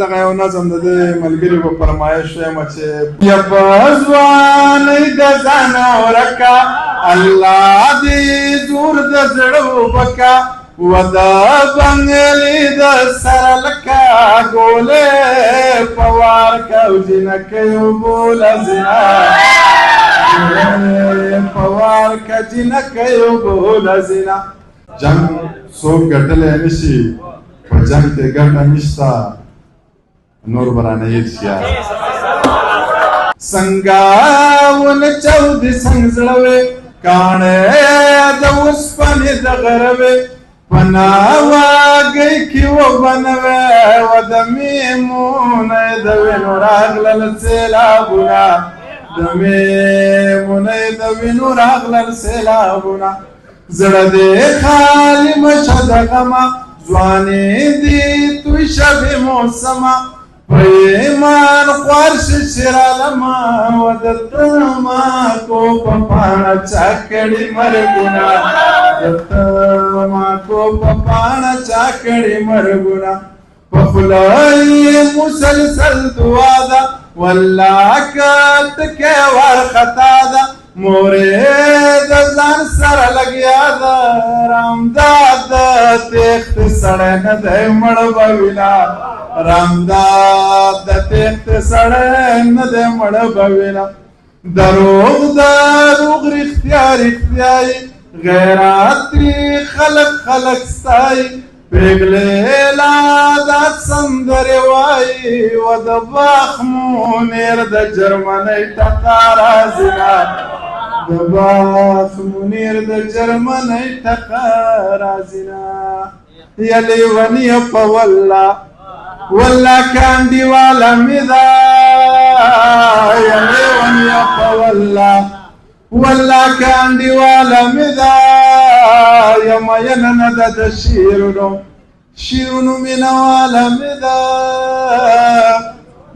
دغه یو نظم د دې ملګري په فرمایش وایم چې یا په ځوانۍ د ځان ورکه الله دې زور د زړه وبکه و د بنګلې د سره لکه ګولې په وار که او جنکۍ اوبوله زنا په وار که جنکۍ اوبوله زنا جنګ څوک ګټلی نه شي په جنګ کې ګټه نشته نور برانه هېڅ خیال څنګه ونچودې څنګ زړه وې کاڼی د اوسپنې د غره وې په ناواګۍ کې وبنوې و د میمونۍ د وینو راغلل سیلابونه د میمونۍ د وینو راغلل سیلابونه زړه دې خالي مشه د غمه ځواني دې توی شبې موسمه په ایمان خوار شي شرالمه و د تماکو په پاڼه چا کړي مرګونه د تماکو په پاڼه چا کړي مرګونه په خوله یې مسلسل دعا ده والله که ټکی وارخطا ده مورې د ځان سره لګیا ده رامداد د تېښتې سړی نه دی مړ به وینا رامداد د تېښتې سړی نه دی مړ به وینا دروغ دروغ رښتیا رښتیا یې غیرات ترې خلق ستایي پېغلې لا دا سندرې وایي و د باخمونیر د جرمنۍ ټکا راځي د باخمونیر د جرمنۍ ټکا راځي یا لیونیه په والله کانډیواله مې ده یا لیونیه په والله کانډیواله مې ده یا مینه نه ده د شیرونو مینهواله مې ده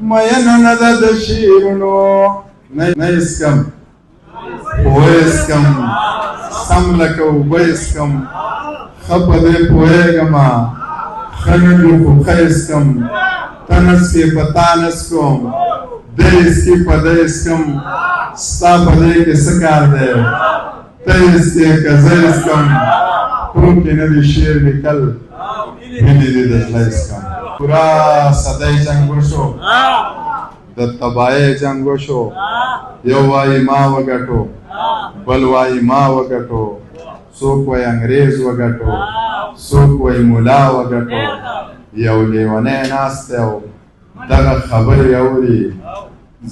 مینه نه ده د شیرونو نه اسکم اوبه اسکم سم لکه اوبه اسکم ښه په دې پوهېږمه ښه نه دي خو ښه اسکم ته نسکې په تا نسکم دی اسکي په دی اسکم ستا په دی کې څه کار دی ته اسکې که زه اسکم کوم کې نه دي شعر لیکل مینې دې د زړه اسکم پوره صدۍ جنګ وشو د تباهۍ جنګ وشو یو وایي ما وګټو بل وایي ما وګټو څوک وایي انګریز وګټو څوک وایي ملا وګټو یو لیونی ناست دی او دغه خبرې اوري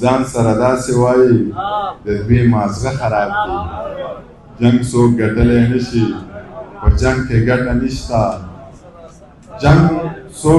ځان سره داسې وایي د دوی مازغه خراب دي جنګ څوک ګټلی نه شي په جنګ کې ګټه نشته جنګ څوک